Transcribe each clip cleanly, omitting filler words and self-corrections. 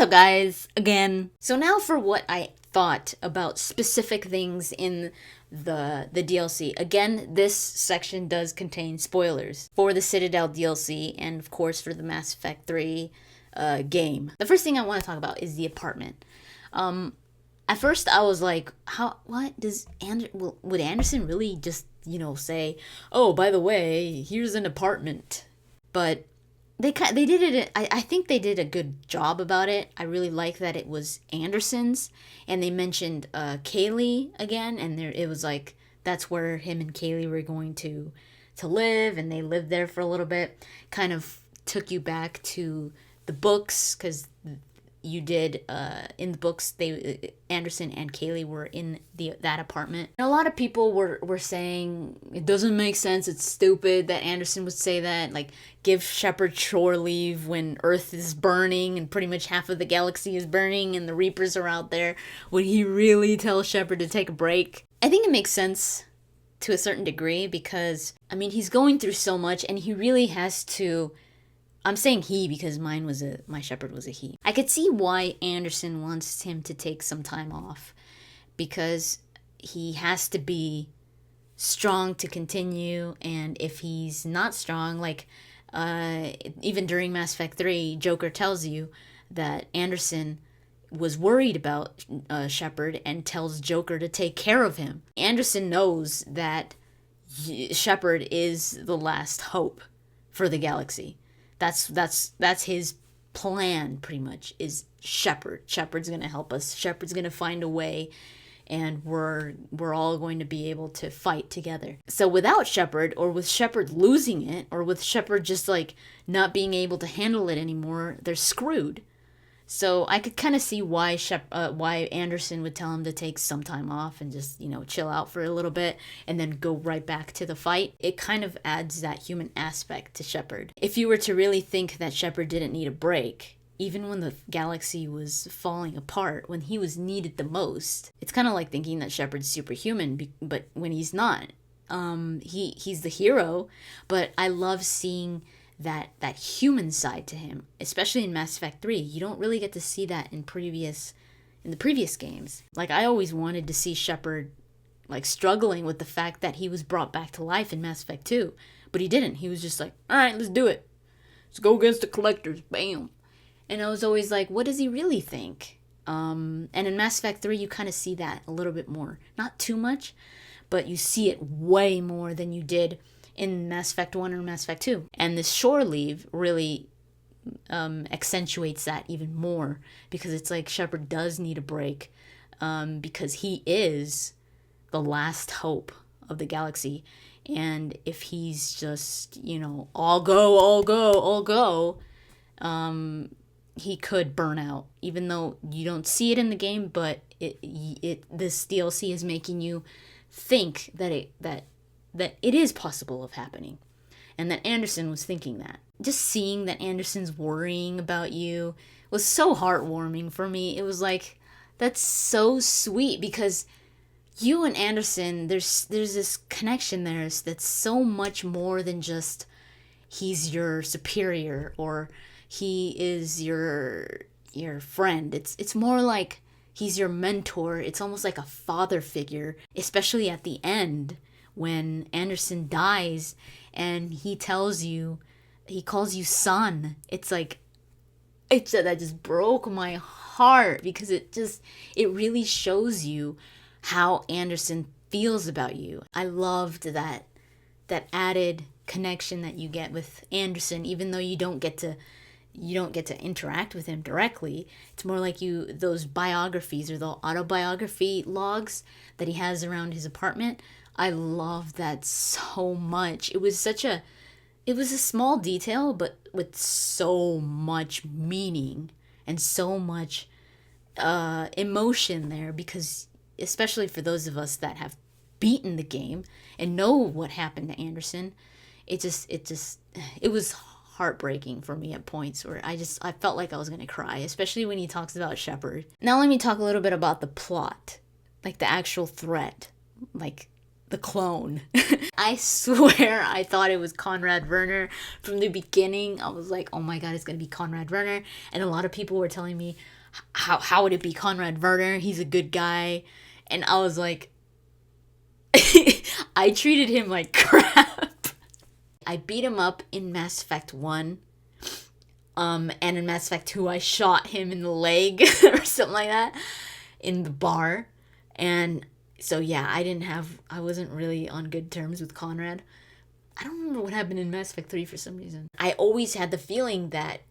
up, guys? Again. So now for what I thought about specific things in the DLC. Again, this section does contain spoilers for the Citadel DLC and, of course, for the Mass Effect 3 game. The first thing I want to talk about is the apartment. At first, I was like, would Anderson really just, say, oh, by the way, here's an apartment? But they did it. I think they did a good job about it. I really like that it was Anderson's, and they mentioned Kaylee again, and it was like that's where him and Kaylee were going to live, and they lived there for a little bit. Kind of took you back to the books, because you did in the books Anderson and Kaylee were in that apartment. And a lot of people were saying it doesn't make sense, it's stupid that Anderson would say that, like give Shepard shore leave when Earth is burning and pretty much half of the galaxy is burning and the Reapers are out there. Would he really tell Shepard to take a break? I think it makes sense to a certain degree, because he's going through so much and he really has to. I'm saying he because my Shepard was a he. I could see why Anderson wants him to take some time off, because he has to be strong to continue, and if he's not strong, like even during Mass Effect 3, Joker tells you that Anderson was worried about Shepard and tells Joker to take care of him. Anderson knows that Shepard is the last hope for the galaxy. That's his plan, pretty much, is Shepard. Shepard's going to help us. Shepard's going to find a way, and we're all going to be able to fight together. So without Shepard, or with Shepard losing it, or with Shepard just like not being able to handle it anymore, they're screwed. So I could kind of see why Anderson would tell him to take some time off and just, chill out for a little bit and then go right back to the fight. It kind of adds that human aspect to Shepard. If you were to really think that Shepard didn't need a break, even when the galaxy was falling apart, when he was needed the most, it's kind of like thinking that Shepard's superhuman, but when he's not. He's the hero, but I love seeing that human side to him, especially in Mass Effect 3. You don't really get to see that in the previous games. Like, I always wanted to see Shepard like struggling with the fact that he was brought back to life in Mass Effect 2, but he didn't. He was just like, all right, let's do it. Let's go against the Collectors. Bam. And I was always like, what does he really think? And in Mass Effect 3, you kind of see that a little bit more. Not too much, but you see it way more than you did in Mass Effect 1 or Mass Effect 2. And this shore leave really accentuates that even more, because it's like Shepard does need a break, because he is the last hope of the galaxy. And if he's just, all go, he could burn out, even though you don't see it in the game, but this DLC is making you think that it is possible of happening, and that Anderson was thinking that. Just seeing that Anderson's worrying about you was so heartwarming for me. It was like, that's so sweet, because you and Anderson, there's this connection there that's so much more than just he's your superior or he is your friend. It's more like he's your mentor. It's almost like a father figure, especially at the end, when Anderson dies and he calls you son. It's like, that just broke my heart, because it really shows you how Anderson feels about you. I loved that added connection that you get with Anderson, even though you don't get to interact with him directly. It's more like those biographies or the autobiography logs that he has around his apartment. I love that so much. It was a small detail, but with so much meaning and so much emotion there, because especially for those of us that have beaten the game and know what happened to Anderson, it was heartbreaking for me at points where I felt like I was going to cry, especially when he talks about Shepard. Now let me talk a little bit about the plot, like the actual threat, like the clone. I swear I thought it was Conrad Werner from the beginning. I was like, oh my god, it's going to be Conrad Werner. And a lot of people were telling me, how would it be Conrad Werner? He's a good guy. And I was like, I treated him like crap. I beat him up in Mass Effect 1. And in Mass Effect 2, I shot him in the leg or something like that in the bar. And so, yeah, I wasn't really on good terms with Conrad. I don't remember what happened in Mass Effect 3 for some reason. I always had the feeling that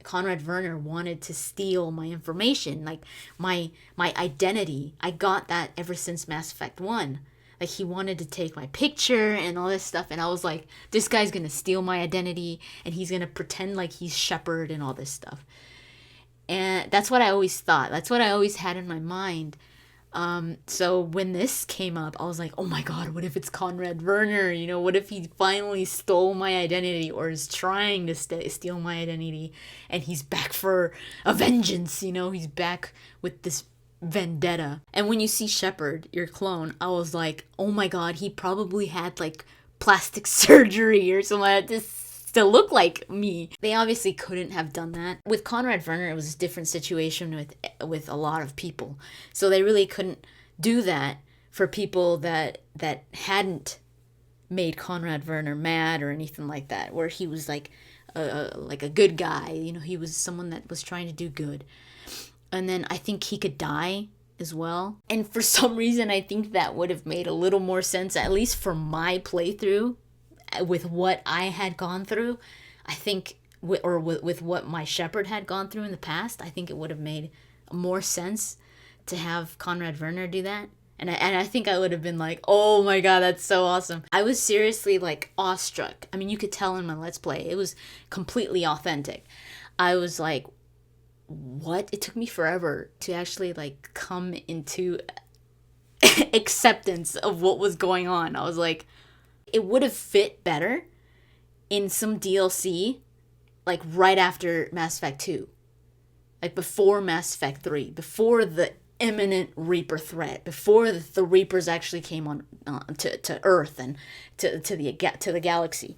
Conrad Werner wanted to steal my information, like my identity. I got that ever since Mass Effect 1. Like, he wanted to take my picture and all this stuff, and I was like, this guy's gonna steal my identity, and he's gonna pretend like he's Shepard and all this stuff. And that's what I always thought. That's what I always had in my mind. So when this came up, I was like, oh my god, what if it's Conrad Werner? You know, what if he finally stole my identity or is trying to steal my identity and he's back for a vengeance, you know, he's back with this vendetta. And when you see Shepard, your clone, I was like, oh my god, he probably had like plastic surgery or something like that to look like me. They obviously couldn't have done that. With Conrad Werner, it was a different situation with a lot of people. So they really couldn't do that for people that hadn't made Conrad Werner mad or anything like that, where he was like a good guy. You know, he was someone that was trying to do good. And then I think he could die as well. And for some reason, I think that would have made a little more sense, at least for my playthrough, with what I had gone through. I think, with what my Shepard had gone through in the past, I think it would have made more sense to have Conrad Werner do that. And I think I would have been like, oh my god, that's so awesome. I was seriously like awestruck. I mean, you could tell in my Let's Play, it was completely authentic. I was like, what? It took me forever to actually like come into acceptance of what was going on. I was like, it would have fit better in some DLC, like right after Mass Effect 2. Like before Mass Effect 3, before the imminent Reaper threat, before the Reapers actually came on to Earth and to the galaxy.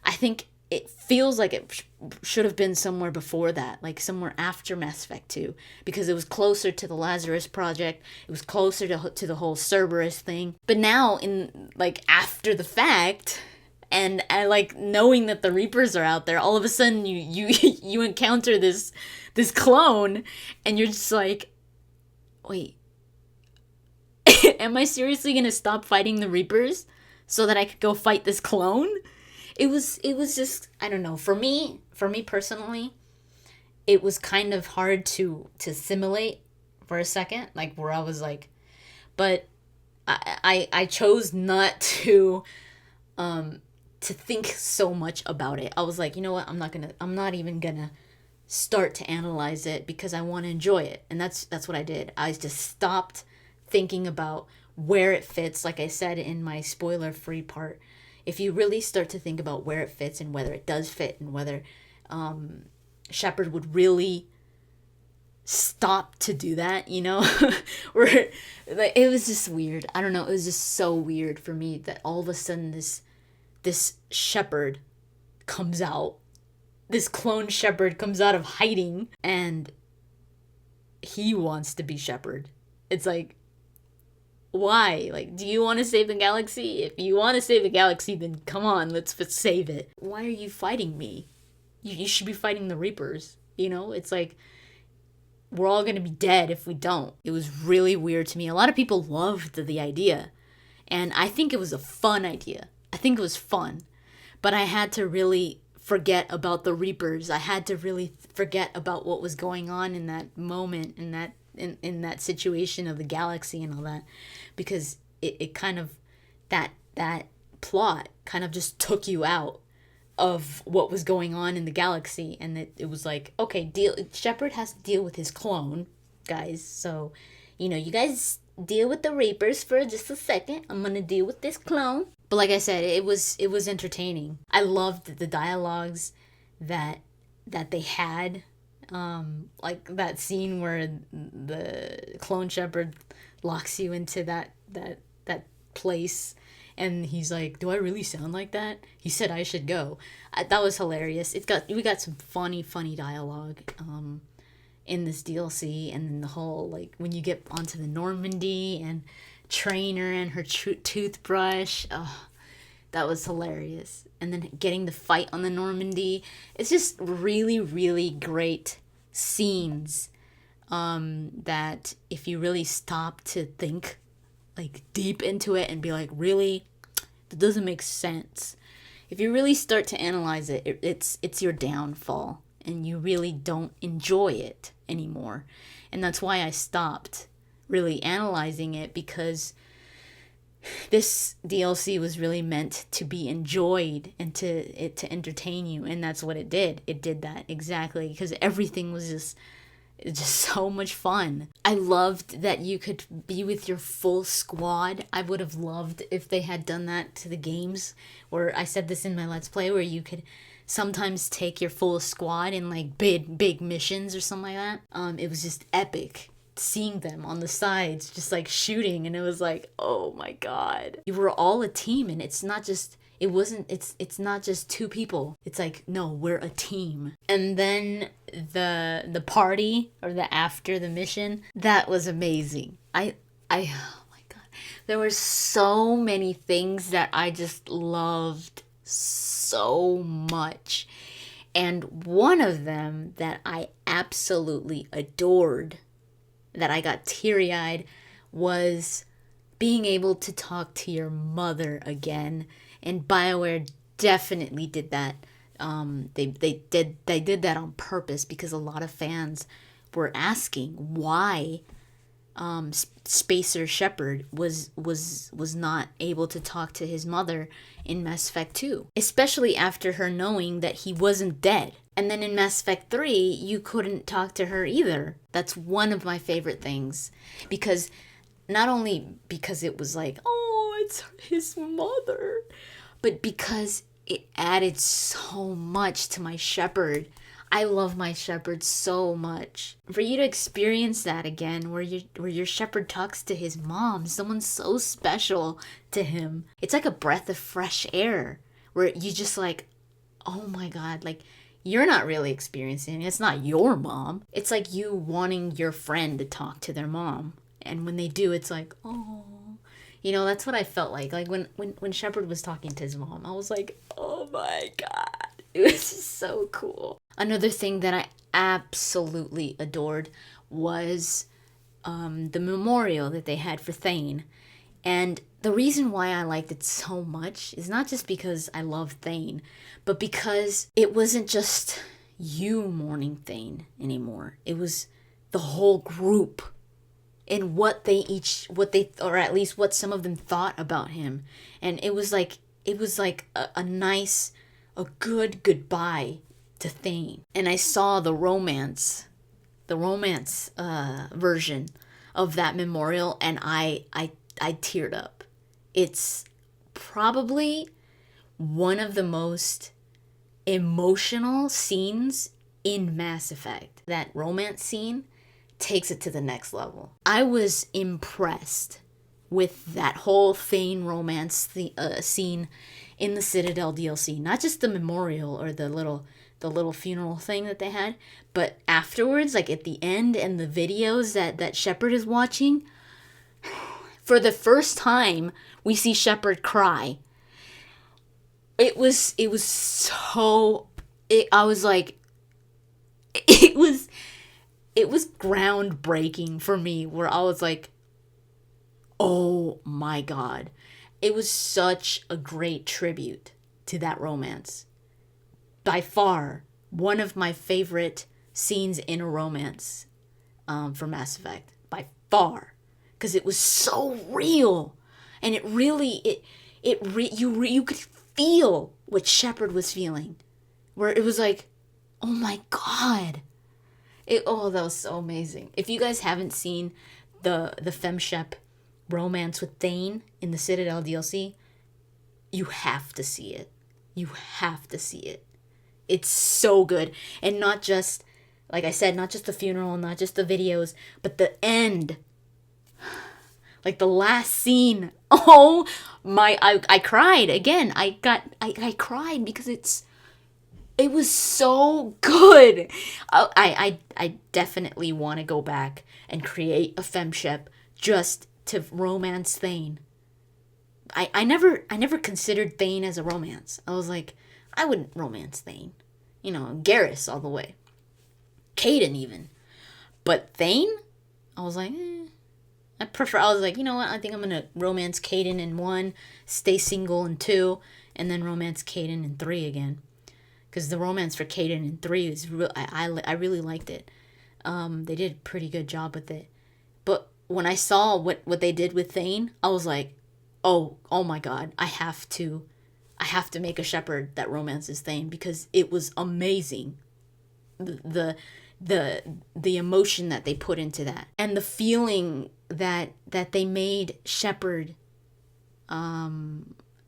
I think it feels like it should have been somewhere before that, like somewhere after Mass Effect 2, because it was closer to the Lazarus Project, it was closer to the whole Cerberus thing. But now, in like after the fact, and I like knowing that the Reapers are out there, all of a sudden you encounter this clone, and you're just like, wait, am I seriously gonna stop fighting the Reapers so that I could go fight this clone? It was just, I don't know, for me personally, it was kind of hard to assimilate for a second, like where I was like, but I chose not to think so much about it. I was like, you know what, I'm not even gonna start to analyze it because I want to enjoy it. And that's what I did. I just stopped thinking about where it fits. Like I said in my spoiler free part, if you really start to think about where it fits and whether it does fit and whether Shepard would really stop to do that, you know, where like, it was just weird. I don't know. It was just so weird for me that all of a sudden this Shepard comes out. This clone Shepard comes out of hiding and he wants to be Shepard. It's like, why? Like, do you want to save the galaxy? If you want to save the galaxy, then come on, let's save it. Why are you fighting me? You should be fighting the Reapers. You know, it's like, we're all going to be dead if we don't. It was really weird to me. A lot of people loved the idea. And I think it was a fun idea. I think it was fun. But I had to really forget about the Reapers. I had to really forget about what was going on in that moment, in that situation of the galaxy and all that, because it kind of, that plot kind of just took you out of what was going on in the galaxy, and it was like, okay, Shepard has to deal with his clone, guys, so, you know, you guys deal with the Reapers for just a second, I'm gonna deal with this clone. But like I said, it was entertaining. I loved the dialogues that they had. Like that scene where the clone Shepard locks you into that place, and he's like, "Do I really sound like that?" He said I should go. That was hilarious. We got some funny dialogue. in this DLC, and then the whole, like, when you get onto the Normandy and Trainer and her toothbrush. Oh, that was hilarious. And then getting the fight on the Normandy. It's just really, really great scenes that if you really stop to think like deep into it and be like, really? That doesn't make sense. If you really start to analyze it, it's your downfall and you really don't enjoy it anymore. And that's why I stopped really analyzing it, because this DLC was really meant to be enjoyed and to entertain you, and that's what it did. It did that exactly, because everything was just so much fun. I loved that you could be with your full squad. I would have loved if they had done that to the games, where I said this in my Let's Play, where you could sometimes take your full squad in like big missions or something like that. It was just epic seeing them on the sides just like shooting, and it was like, oh my god, you were all a team. And it's not just two people. It's like, no, we're a team. And then the party, or the after the mission, that was amazing. I oh my god, there were so many things that I just loved so much, and one of them that I absolutely adored, that I got teary-eyed, was being able to talk to your mother again. And BioWare definitely did that. They did that on purpose, because a lot of fans were asking why Spacer Shepard was not able to talk to his mother in Mass Effect 2, especially after her knowing that he wasn't dead. And then in Mass Effect 3, you couldn't talk to her either. That's one of my favorite things, because not only because it was like, oh, it's his mother, but because it added so much to my Shepard. I love my Shepard so much. For you to experience that again, where your Shepard talks to his mom, someone so special to him, it's like a breath of fresh air, where you just like, oh my god, like, you're not really experiencing it. It's not your mom. It's like you wanting your friend to talk to their mom. And when they do, it's like, oh. You know, that's what I felt like. Like, when Shepard was talking to his mom, I was like, oh my god. It was just so cool. Another thing that I absolutely adored was the memorial that they had for Thane. And the reason why I liked it so much is not just because I love Thane, but because it wasn't just you mourning Thane anymore. It was the whole group, and what at least what some of them thought about him. And it was like a good goodbye to Thane. And I saw the romance version of that memorial, and I teared up. It's probably one of the most emotional scenes in Mass Effect. That romance scene takes it to the next level. I was impressed with that whole Thane romance scene in the Citadel DLC. Not just the memorial or the little funeral thing that they had, but afterwards, like at the end and the videos that Shepard is watching. For the first time, we see Shepard cry. It was so. I was like, it was groundbreaking for me, where I was like, oh my god. It was such a great tribute to that romance. By far, one of my favorite scenes in a romance for Mass Effect. By far. Because it was so real. And it really, you could feel what Shepard was feeling. Where it was like, oh my god. That was so amazing. If you guys haven't seen the FemShep romance with Thane in the Citadel DLC, you have to see it. You have to see it. It's so good. And not just, like I said, not just the funeral, not just the videos, but the end. Like the last scene. Oh my, I cried again. I cried because it's It was so good. I definitely want to go back and create a femship just to romance Thane. I never considered Thane as a romance. I was like, I wouldn't romance Thane. Garrus all the way. Caden even. But Thane? I was like, I was like, you know what? I think I'm going to romance Caden in 1, stay single in 2, and then romance Caden in 3 again. Because the romance for Caden in 3 is I really liked it. They did a pretty good job with it. But when I saw what they did with Thane, I was like, oh my god, I have to make a shepherd that romances Thane, because it was amazing. The emotion that they put into that, and the feeling that they made Shepherd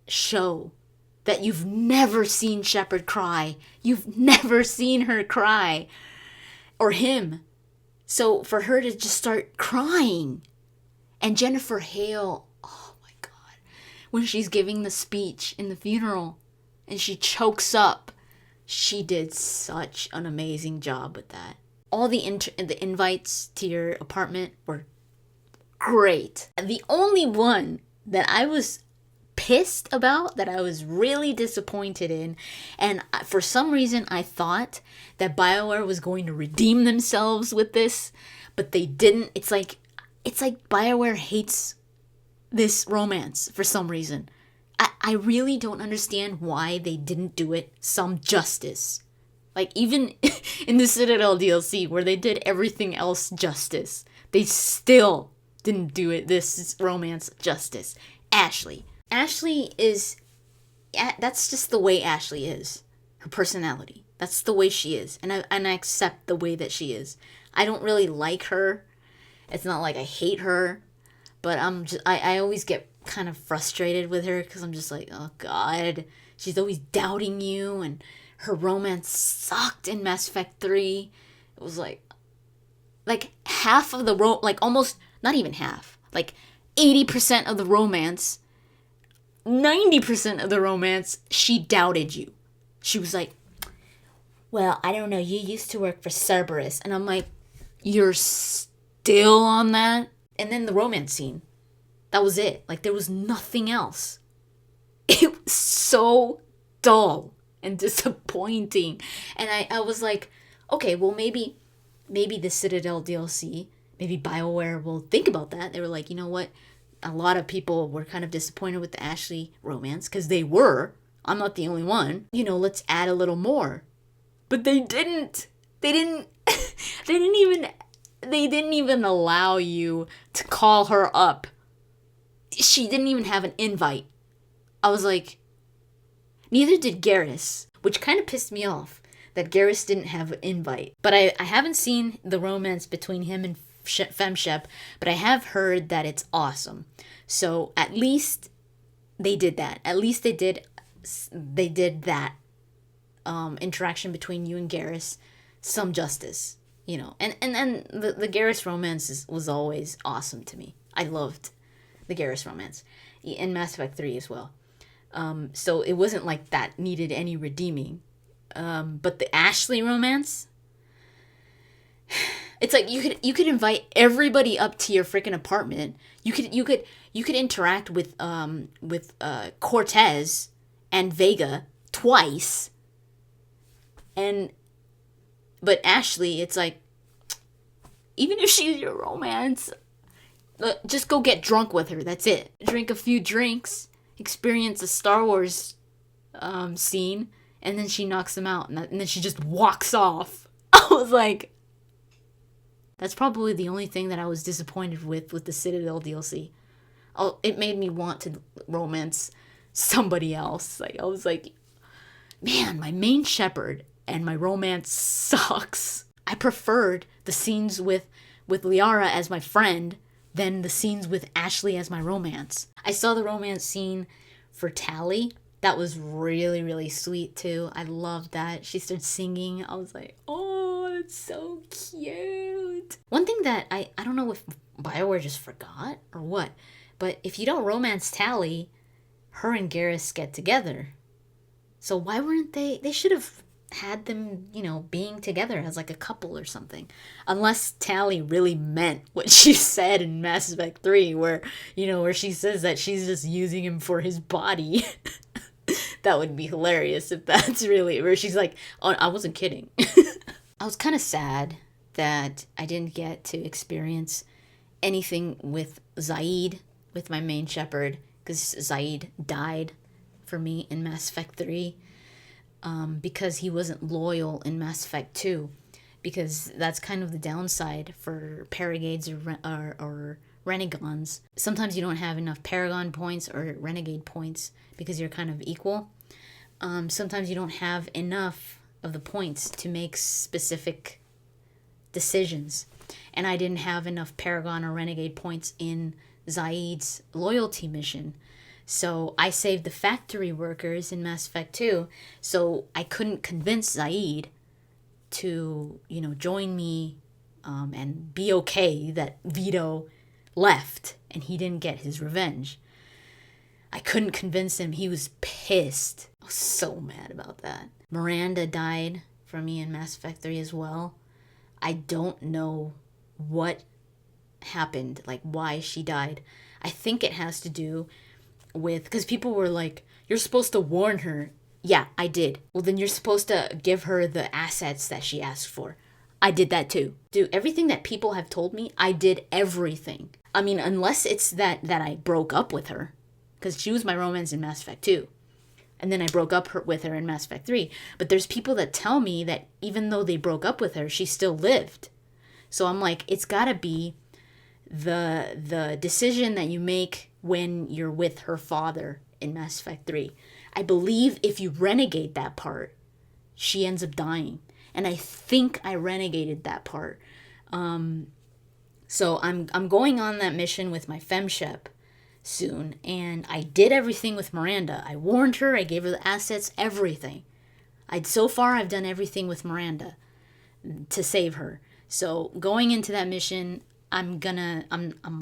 show that you've never seen Shepherd cry. You've never seen her cry, or him. So for her to just start crying, and Jennifer Hale, oh my god, when she's giving the speech in the funeral and she chokes up, she did such an amazing job with that. All the invites to your apartment were great. The only one that I was pissed about, that I was really disappointed in, and for some reason I thought that BioWare was going to redeem themselves with this, but they didn't. It's like BioWare hates this romance for some reason. I really don't understand why they didn't do it some justice. Like, even in the Citadel DLC, where they did everything else justice, they still didn't do this romance justice. Ashley is... That's just the way Ashley is. Her personality. That's the way she is. And I accept the way that she is. I don't really like her. It's not like I hate her. But I always get kind of frustrated with her, because I'm just like, oh god. She's always doubting you, and her romance sucked in Mass Effect 3. It was like half of the almost, not even half, like 80% of the romance, 90% of the romance, she doubted you. She was like, well, I don't know, you used to work for Cerberus. And I'm like, you're still on that? And then the romance scene. That was it. Like, there was nothing else. It was so dull and disappointing. And I was like, okay, well, maybe the Citadel DLC, maybe BioWare will think about that. They were like, you know what? A lot of people were kind of disappointed with the Ashley romance, because they were. I'm not the only one. Let's add a little more. But they didn't. They didn't even allow you to call her up. She didn't even have an invite. I was like, neither did Garrus, which kind of pissed me off that Garrus didn't have an invite. But I haven't seen the romance between him and Femshep, but I have heard that it's awesome. So at least they did that. At least they did that interaction between you and Garrus some justice, And then the Garrus romance was always awesome to me. I loved the Garrus romance in Mass Effect 3 as well. So it wasn't like that needed any redeeming. But the Ashley romance, it's like you could invite everybody up to your freaking apartment. You could interact with Cortez and Vega twice. But Ashley, it's like, even if she's your romance, just go get drunk with her. That's it. Drink a few drinks, experience a Star Wars scene, and then she knocks him out, and then she just walks off. I was like, that's probably the only thing that I was disappointed with the Citadel DLC. It made me want to romance somebody else. Like, I was like, man, my main shepherd and my romance sucks. I preferred the scenes with Liara as my friend than the scenes with Ashley as my romance. I saw the romance scene for Tally. That was really, really sweet too. I loved that. She started singing. I was like, oh, it's so cute. One thing that I don't know if BioWare just forgot or what, but if you don't romance Tally, her and Garrus get together. So why weren't they should have had them, being together as like a couple or something. Unless Tally really meant what she said in Mass Effect 3, where she says that she's just using him for his body. That would be hilarious if that's really where she's like, oh, I wasn't kidding. I was kind of sad that I didn't get to experience anything with Zaid, with my main Shepard, because Zaid died for me in Mass Effect 3, because he wasn't loyal in Mass Effect 2, because that's kind of the downside for Paragades or Renegons. Sometimes you don't have enough Paragon points or Renegade points because you're kind of equal. Sometimes you don't have enough of the points to make specific decisions. And I didn't have enough Paragon or Renegade points in Zaid's loyalty mission. So I saved the factory workers in Mass Effect 2, so I couldn't convince Zaid to, join me and be okay that Vito left and he didn't get his revenge. I couldn't convince him. He was pissed. I was so mad about that. Miranda died for me in Mass Effect 3 as well. I don't know what happened, like why she died. I think it has to do with, because people were like, you're supposed to warn her. Yeah, I did. Well, then you're supposed to give her the assets that she asked for. I did that too. Dude, everything that people have told me, I did everything. I mean, unless it's that I broke up with her, because she was my romance in Mass Effect 2. And then I broke up with her in Mass Effect 3. But there's people that tell me that even though they broke up with her, she still lived. So I'm like, it's gotta be the decision that you make when you're with her father in Mass Effect 3. I believe if you renegade that part, she ends up dying. And I think I renegaded that part. So I'm going on that mission with my femshep soon, and I did everything with Miranda. I warned her, I gave her the assets, everything. So far I've done everything with Miranda to save her. So going into that mission, I'm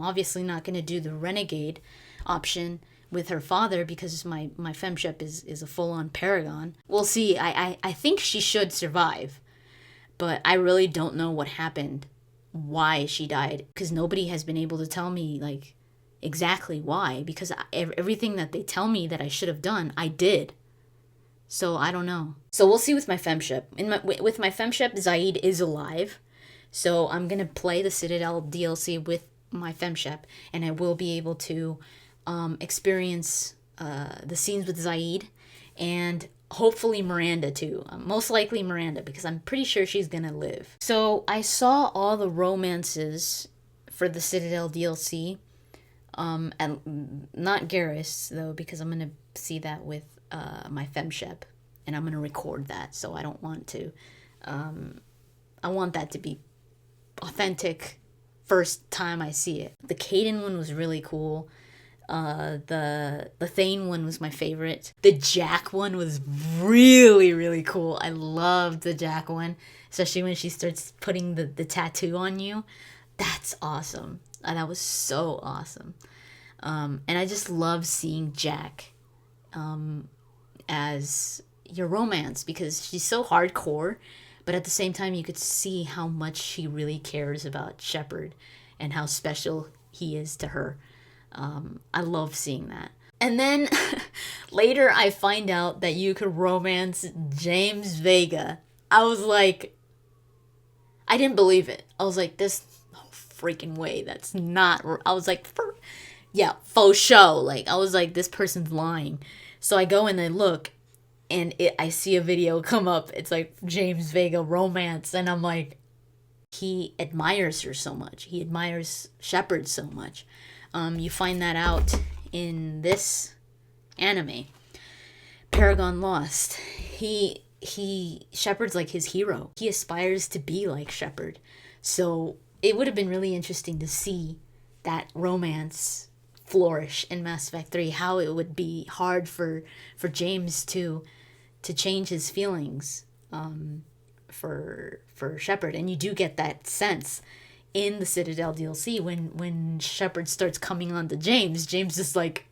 obviously not gonna do the renegade option with her father because my femshep is a full-on Paragon. We'll see. I think she should survive, but I really don't know what happened, why she died, because nobody has been able to tell me like exactly why, because everything that they tell me that I should have done, I did. So I don't know. So we'll see with my femship. With my femship, Zaid is alive. So I'm going to play the Citadel DLC with my femship, and I will be able to experience the scenes with Zaid, and hopefully Miranda too. Most likely Miranda, because I'm pretty sure she's going to live. So I saw all the romances for the Citadel DLC. And not Garrus, though, because I'm going to see that with my femshep, and I'm going to record that, so I don't want to. I want that to be authentic first time I see it. The Caden one was really cool. The Thane one was my favorite. The Jack one was really, really cool. I loved the Jack one, especially when she starts putting the tattoo on you. That's awesome. That was so awesome. And I just love seeing Jack as your romance, because she's so hardcore, but at the same time you could see how much she really cares about Shepard and how special he is to her. I love seeing that. And then later I find out that you could romance James Vega. I was like, I didn't believe it. I was like, this freaking way, that's not. I was like, yeah, faux show. Like, I was like, this person's lying. So I go and I look, and I see a video come up. It's like James Vega romance, and I'm like, he admires her so much. He admires Shepard so much. You find that out in this anime, Paragon Lost. Shepard's like his hero. He aspires to be like Shepard. So it would have been really interesting to see that romance flourish in Mass Effect 3, how it would be hard for James to change his feelings for Shepard. And you do get that sense in the Citadel DLC when Shepard starts coming on to James is like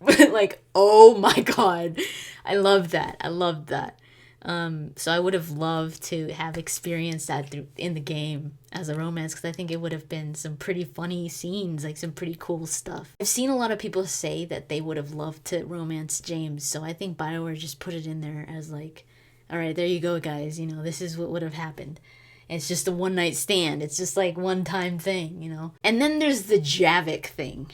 like, oh my god. I love that. So I would have loved to have experienced that in the game as a romance, because I think it would have been some pretty funny scenes, like some pretty cool stuff. I've seen a lot of people say that they would have loved to romance James, so I think BioWare just put it in there as like, all right, there you go, guys. You know, this is what would have happened. It's just a one night stand. It's just like one time thing, you know. And then there's the Javik thing.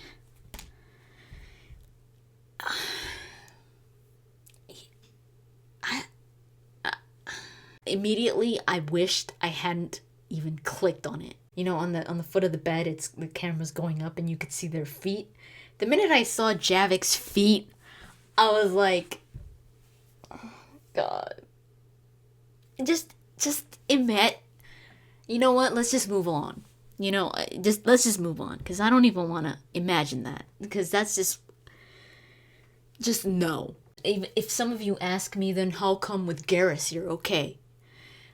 Immediately, I wished I hadn't even clicked on it. You know, on the foot of the bed, it's the camera's going up and you could see their feet. The minute I saw Javik's feet, I was like, oh, God. Just admit, you know what? Let's just move on. You know, let's just move on, because I don't even want to imagine that, because that's just no. If some of you ask me, then how come with Garrus you're okay?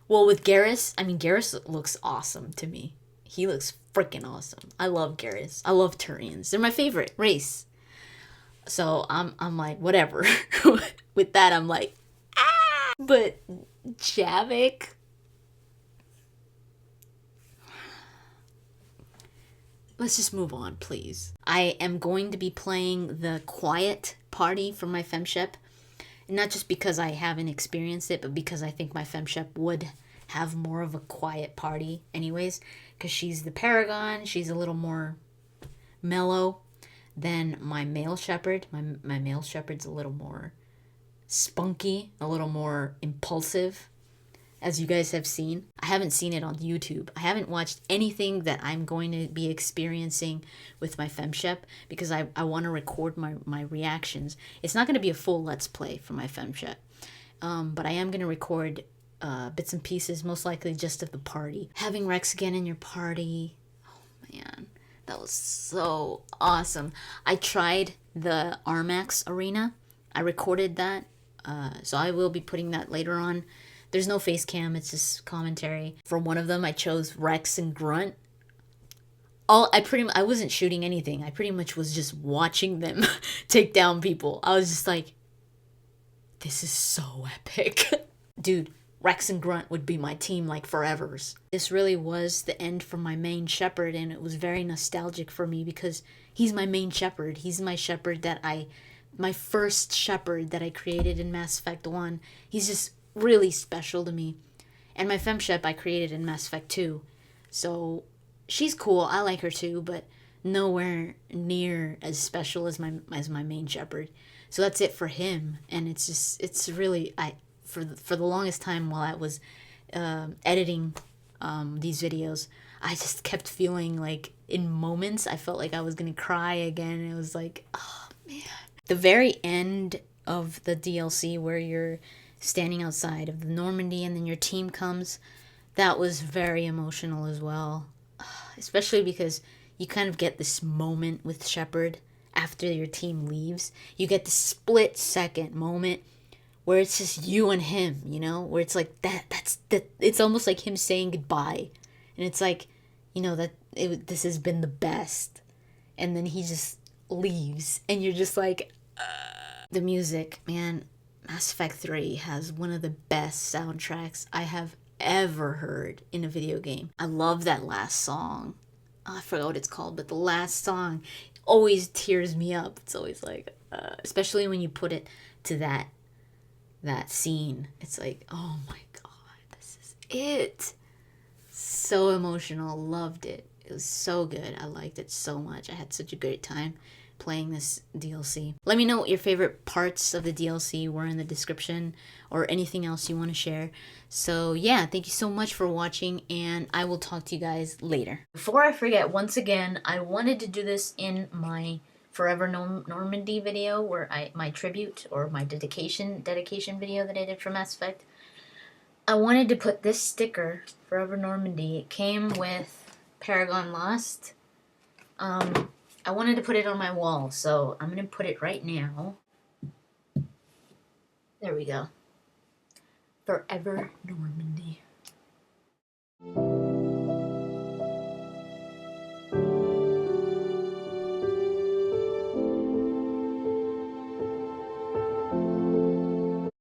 Well, with Garrus, I mean, Garrus looks awesome to me. He looks freaking awesome. I love Garrus. I love Turians. They're my favorite race. So I'm like, whatever. With that, I'm like, ah! But Javik, let's just move on, please. I am going to be playing the quiet party from my femshep. Not just because I haven't experienced it, but because I think my femshep would have more of a quiet party anyways. Because she's the paragon, she's a little more mellow than my male shepherd. My male shepherd's a little more spunky, a little more impulsive, as you guys have seen. I haven't seen it on YouTube. I haven't watched anything that I'm going to be experiencing with my femshep, because I want to record my reactions. It's not going to be a full Let's Play for my femshep, but I am going to record bits and pieces, most likely just of the party. Having Rex again in your party, oh man, that was so awesome. I tried the Armax arena. I recorded that, so I will be putting that later on. There's no face cam, it's just commentary. For one of them, I chose Rex and Grunt. I wasn't shooting anything. I pretty much was just watching them take down people. I was just like, this is so epic. Dude, Rex and Grunt would be my team like forevers. This really was the end for my main shepherd, and it was very nostalgic for me because he's my main shepherd. He's my shepherd my first shepherd that I created in Mass Effect 1. He's just really special to me. And my femshep I created in Mass Effect 2. So she's cool. I like her too, but nowhere near as special as my main shepherd. So that's it for him. And it's really, for the longest time while I was editing these videos, I just kept feeling like in moments I felt like I was gonna cry again. It was like, oh man. The very end of the DLC where you're standing outside of the Normandy and then your team comes, that was very emotional as well. Especially because you kind of get this moment with Shepard after your team leaves. You get the split second moment where it's just you and him, you know, where it's like it's almost like him saying goodbye. And it's like, you know, this has been the best. And then he just leaves and you're just like, The music, man. Mass Effect 3 has one of the best soundtracks I have ever heard in a video game. I love that last song. Oh, I forgot what it's called, but the last song always tears me up. It's always like, especially when you put it to that scene. It's like, oh my god, this is it. So emotional. Loved it. It was so good. I liked it so much. I had such a great time playing this DLC. Let me know what your favorite parts of the DLC were in the description, or anything else you want to share. So yeah, thank you so much for watching, and I will talk to you guys later. Before I forget, once again, I wanted to do this in my Forever Normandy video, where my tribute or my dedication video that I did for Mass Effect. I wanted to put this sticker, Forever Normandy. It came with Paragon Lost. I wanted to put it on my wall, so I'm going to put it right now. There we go. Forever Normandy.